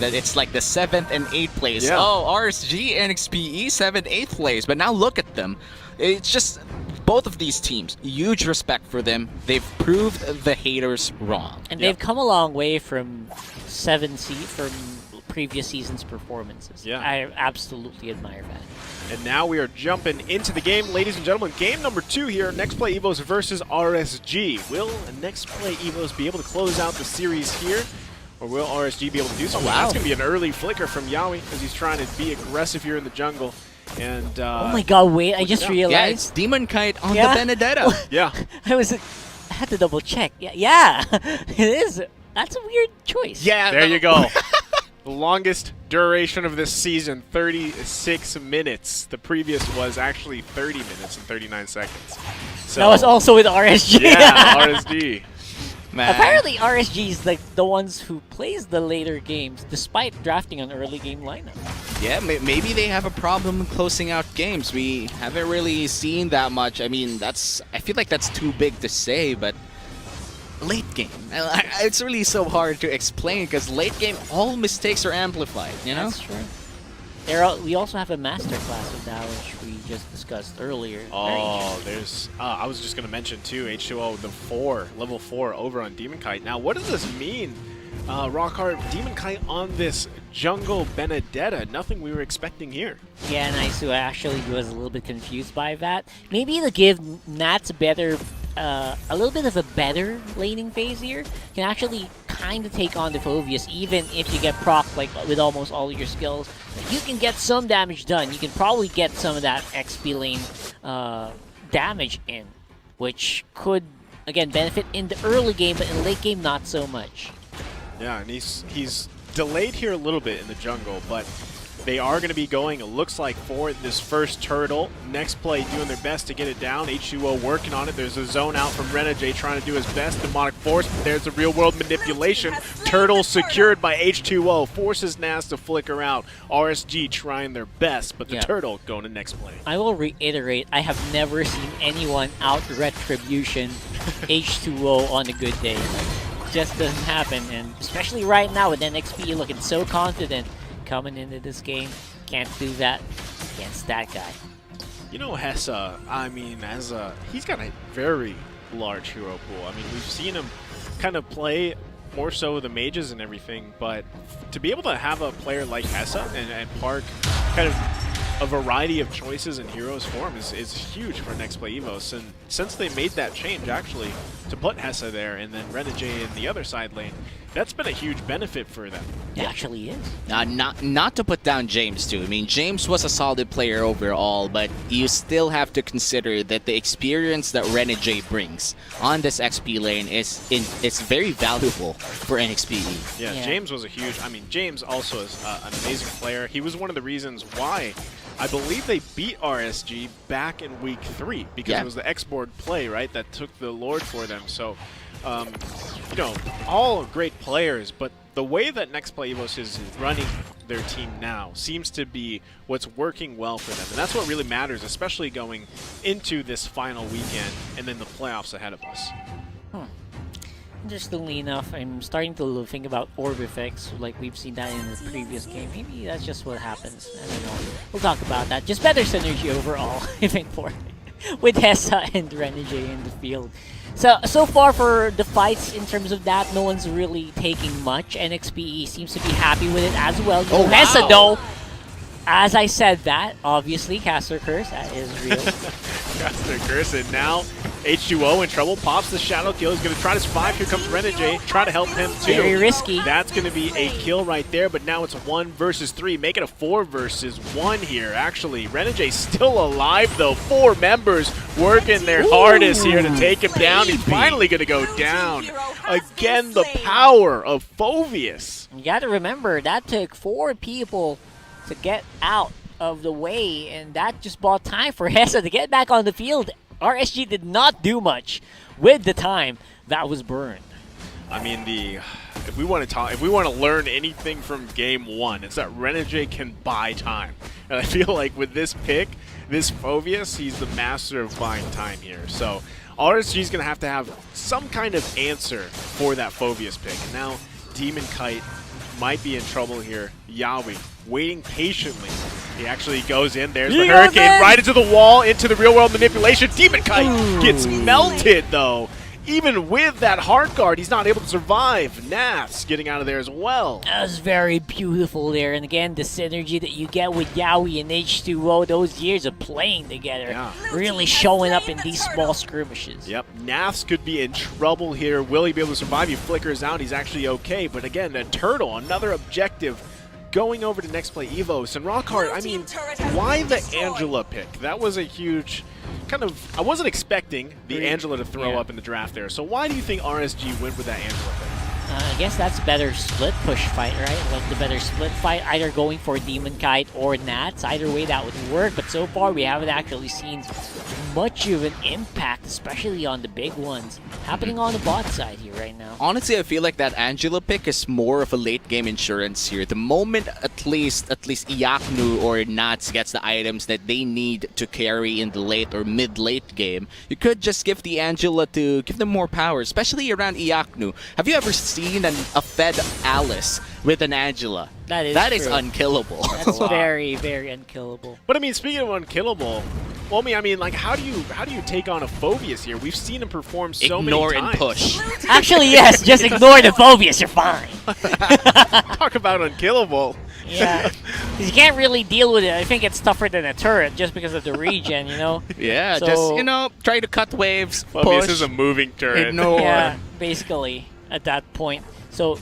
that it's like the 7th and 8th place. Yeah. Oh, RSG, NXP, 7th, 8th place. But now look at them. It's just both of these teams. Huge respect for them. They've proved the haters wrong. And they've come a long way from 7C from previous season's performances. Yeah. I absolutely admire that. And now we are jumping into the game, ladies and gentlemen. Game number 2 here, Next Play Evos versus RSG. Will Next Play Evos be able to close out the series here? Or will RSG be able to do something? wow. That's going to be an early flicker from Yawi as he's trying to be aggressive here in the jungle. And oh my god, wait, I just Yeah, realized. it's Demon Kite on Yeah. the Benedetta. yeah, I had to double check. Yeah, it is. That's a weird choice. Yeah, there you go. The longest duration of this season, 36 minutes. The previous was actually 30 minutes and 39 seconds. So, That was also with RSG. yeah, RSG. Man. Apparently RSG is like the ones who plays the later games despite drafting an early game lineup. Yeah, maybe they have a problem closing out games. We haven't really seen that much. I mean, I feel like that's too big to say, but late game. It's really so hard to explain because late game, all mistakes are amplified, you know? That's true. We also have a master class of that, which we just discussed earlier. Oh, there's. I was just going to mention too, H2O, the level 4 over on Demon Kite. Now, what does this mean? Rockhard, Demon Kite on this jungle Benedetta. Nothing we were expecting here. Yeah, Naisu actually was a little bit confused by that. Maybe to give Nats a little bit of a better laning phase here, can actually kind of take on the Phoveus, even if you get proc like with almost all of your skills. You can get some damage done. You can probably get some of that XP lane damage in, which could, again, benefit in the early game, but in late game, not so much. Yeah, and he's delayed here a little bit in the jungle, but they are going to be going, it looks like, for this first turtle. Next play doing their best to get it down. H2O working on it. There's a zone out from Renegade trying to do his best. Demonic Force, but there's the real-world manipulation. Turtle secured by H2O. Forces Nas to flicker out. RSG trying their best, but the turtle going to next play. I will reiterate, I have never seen anyone out Retribution H2O on a good day. It just doesn't happen, and especially right now with NXP looking so confident coming into this game, can't do that against that guy. You know, Hessa, I mean, he's got a very large hero pool. I mean, we've seen him kind of play more so the mages and everything, but to be able to have a player like Hessa and park kind of a variety of choices in heroes form is huge for Next Play Evos. And since they made that change, actually, to put Hessa there and then Renegade in the other side lane, that's been a huge benefit for them. It actually is. Not to put down James too. I mean, James was a solid player overall, but you still have to consider that the experience that Renegade brings on this XP lane is very valuable for NXP. Yeah, James was a huge. I mean, James also is an amazing player. He was one of the reasons why I believe they beat RSG back in week 3 because it was the X-board play, right, that took the Lord for them. So, you know, all great players, but the way that Next Play Evos is running their team now seems to be what's working well for them. And that's what really matters, especially going into this final weekend and then the playoffs ahead of us. Interestingly enough, I'm starting to think about orb effects, like we've seen that in the previous game. Maybe that's just what happens. I don't know. We'll talk about that. Just better synergy overall, I think, with Hessa and Renegade in the field. So far for the fights, in terms of that, no one's really taking much. NXP seems to be happy with it as well. Oh, Hessa, wow. though, as I said that, obviously, Caster Curse, that is real. Caster Curse, and now H2O in trouble, pops the Shadow Kill, he's going to try to survive. Here comes Renegade, try to help him too. Very risky. That's going to be a kill right there, but now it's 1 versus 3, make it a 4 versus 1 here. Actually, Renegade's still alive though. 4 members working their hardest here to take him down. He's finally going to go down. Again, the power of Phoveus. You got to remember, that took 4 people to get out of the way, and that just bought time for Hessa to get back on the field. RSG did not do much with the time that was burned. I mean, if we want to learn anything from game 1, it's that Renegade can buy time. And I feel like with this pick, this Phoveus, he's the master of buying time here. So RSG is going to have some kind of answer for that Phoveus pick. And now Demon Kite might be in trouble here. Yawi waiting patiently. He actually goes in. There's the Hurricane right into the wall, into the real world manipulation. Demon Kite gets melted though. Even with that hard guard, he's not able to survive. Nafs getting out of there as well. That was very beautiful there. And again, the synergy that you get with Yawi and H2O, those years of playing together, really showing up in these small skirmishes. Yep, Nafs could be in trouble here. Will he be able to survive? He flickers out. He's actually okay. But again, a turtle, another objective. Going over to next play evos. And Rockhart, I mean, why the Angela pick? That was a huge kind of, I wasn't expecting the Angela to throw up in the draft there. So why do you think RSG went with that Angela pick? I guess that's a better split push fight, right? Like the better split fight, either going for Demon Kite or Nats. Either way that would work, but so far we haven't actually seen much of an impact, especially on the big ones, happening on the bot side here right now. Honestly, I feel like that Angela pick is more of a late game insurance here. The moment at least Iaknu or Nats gets the items that they need to carry in the late or mid-late game, you could just give the Angela to give them more power, especially around Iaknu. Have you ever seen a fed Alice with an Angela? That is true. Unkillable. That's very, very unkillable. But I mean, speaking of unkillable, well, I mean, like, how do you take on a Phobius here? We've seen him perform so many times. Ignore and push. Actually, yes, just ignore the Phobius, you're fine. Talk about unkillable. Yeah, you can't really deal with it. I think it's tougher than a turret just because of the regen, you know? Yeah, so, just, you know, try to cut waves, Phobius push. is a moving turret. Ignore. Yeah, basically, at that point. So,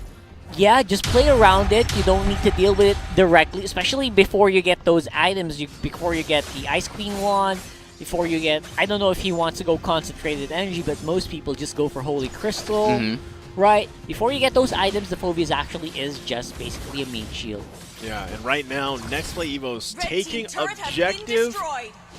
yeah, just play around it. You don't need to deal with it directly, especially before you get those items, before you get the Ice Queen one, before you get... I don't know if he wants to go Concentrated Energy, but most people just go for Holy Crystal, right? Before you get those items, the Phobius actually is just basically a meat shield. Yeah, and right now, Next Play Evos taking objective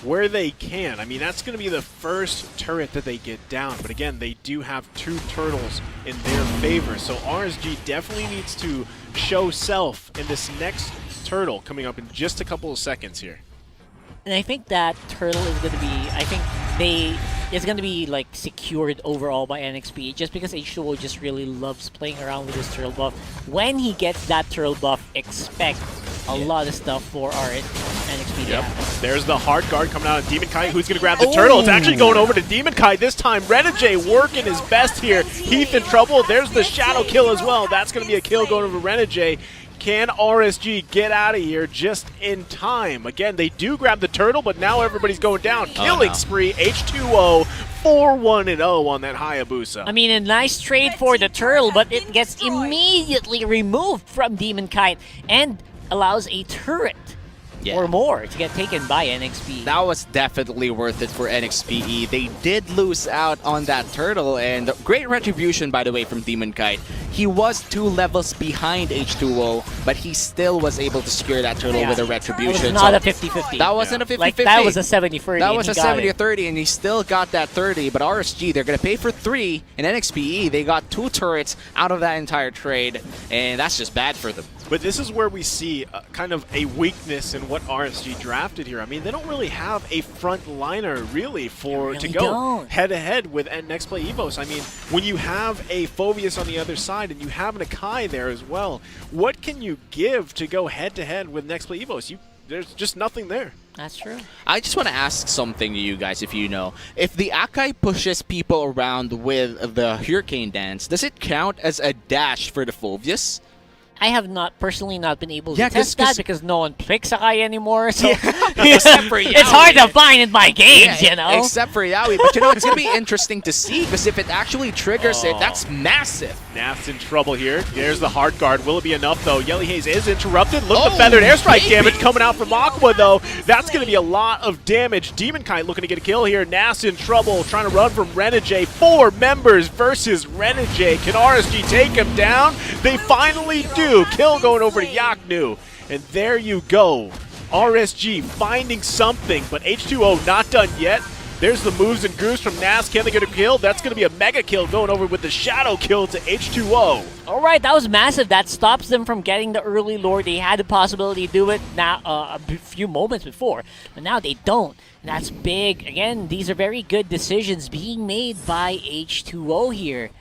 where they can. I mean, that's going to be the first turret that they get down. But again, they do have 2 turtles in their favor. So RSG definitely needs to show self in this next turtle coming up in just a couple of seconds here. And I think that turtle is going to be, it's going to be like secured overall by NXP just because H2O just really loves playing around with his turtle buff. When he gets that turtle buff, expect a lot of stuff for our NXP to happen. There's the hard guard coming out of Demon Kite. Who's going to grab the turtle? It's actually going over to Demon Kite this time. Renegade working his best here. Heath in trouble. There's the shadow kill as well. That's going to be a kill going over Renegade. Can RSG get out of here just in time? Again, they do grab the turtle, but now everybody's going down. Killing spree, H2O, 4-1-0 on that Hayabusa. I mean, a nice trade for the turtle, but it gets immediately removed from Demon Kite and allows a turret or more to get taken by NXP. That was definitely worth it for NXPE. They did lose out on that turtle, and great retribution, by the way, from Demon Kite. He was 2 levels behind H2O, but he still was able to secure that turtle with a retribution. It was not a 50-50. That wasn't a 50-50. Like, that was a 70-30. That was a 70-30, and he still got that 30. But RSG, they're going to pay for 3, and NXPE, they got 2 turrets out of that entire trade, and that's just bad for them. But this is where we see kind of a weakness in what RSG drafted here. I mean, they don't really have a front liner really to go head-to-head with Next Play Evos. I mean, when you have a Phobius on the other side and you have an Akai there as well, what can you give to go head-to-head with Next Play Evos? There's just nothing there. That's true. I just want to ask something to you guys, if you know. If the Akai pushes people around with the Hurricane Dance, does it count as a dash for the Phobius? I have personally not been able to test that because no one picks Akai anymore. So except for Yawi. It's hard to find in my games, you know? Except for Yawi. But you know, it's going to be interesting to see because if it actually triggers it, that's massive. Naf's in trouble here. There's the hard guard. Will it be enough, though? Yelly Haze is interrupted. Look at the feathered airstrike damage coming out from Aqua, though. That's going to be a lot of damage. Demon Kite looking to get a kill here. Naf's in trouble, trying to run from Renegade. 4 members versus Renegade. Can RSG take him down? They finally do. Kill going over to Yaknu. And there you go. RSG finding something, but H2O not done yet. There's the moves and grooves from Nas. Can they get a kill? That's going to be a mega kill going over with the shadow kill to H2O. All right, that was massive. That stops them from getting the early lore. They had the possibility to do it now a few moments before, but now they don't. And that's big. Again, these are very good decisions being made by H2O here.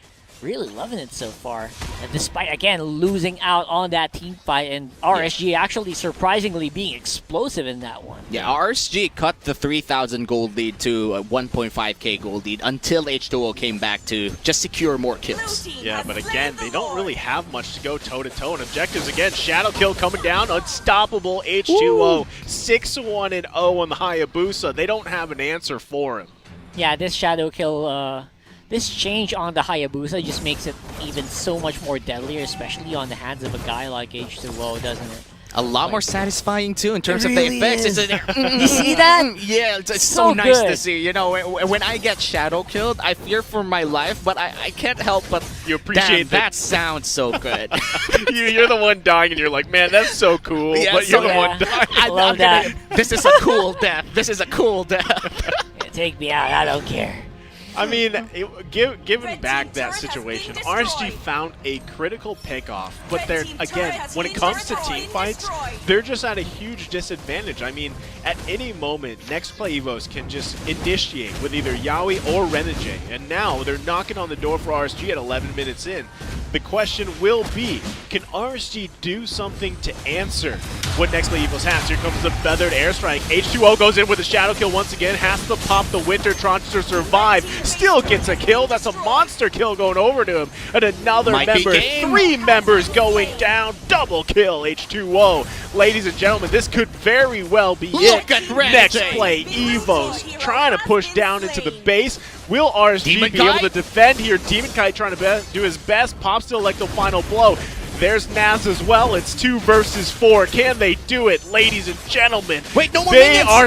really loving it so far. And despite, again, losing out on that team fight, and RSG actually surprisingly being explosive in that one. Yeah, RSG cut the 3,000 gold lead to a 1.5k gold lead until H2O came back to just secure more kills. Yeah, but again, they don't really have much to go toe-to-toe. And objectives, again, Shadow Kill coming down, unstoppable H2O, 6-1-0 on the Hayabusa. They don't have an answer for him. Yeah, this Shadow Kill, this change on the Hayabusa just makes it even so much more deadlier, especially on the hands of a guy like H2O, doesn't it? A lot more satisfying too in terms of the effects. You see that? Yeah, it's So so nice good. to see. You know, when I get shadow killed, I fear for my life, but I can't help but You appreciate damn, that sounds so good. You're the one dying, and you're like, man, that's so cool. Yeah, but you're so- the one dying. I love that. This is a cool death. This is a cool death. Take me out, I don't care. I mean, given back that situation, RSG found a critical pickoff, but they're, again, when it comes to team fights, they're just at a huge disadvantage. I mean, at any moment, Next Play Evos can just initiate with either Yaoi or Renegade, and now they're knocking on the door for RSG at 11 minutes in. The question will be, can RSG do something to answer what Next Play Evos has? Here comes the feathered airstrike. H2O goes in with a shadow kill once again, has to pop the Winter Tranche to survive. Still gets a kill. That's a monster kill going over to him. And another Might be member, game. 3 members going down. Double kill, H2O. Ladies and gentlemen, this could very well be Look it. at Red Next Jay. Play Evos trying to push down into the base. Will RSG Demon be able Kite? to defend here? Demon Kite trying to do his best. Pops to elect the final blow. There's Naz as well. It's 2 versus 4. Can they do it, ladies and gentlemen? Wait, no more They minions. are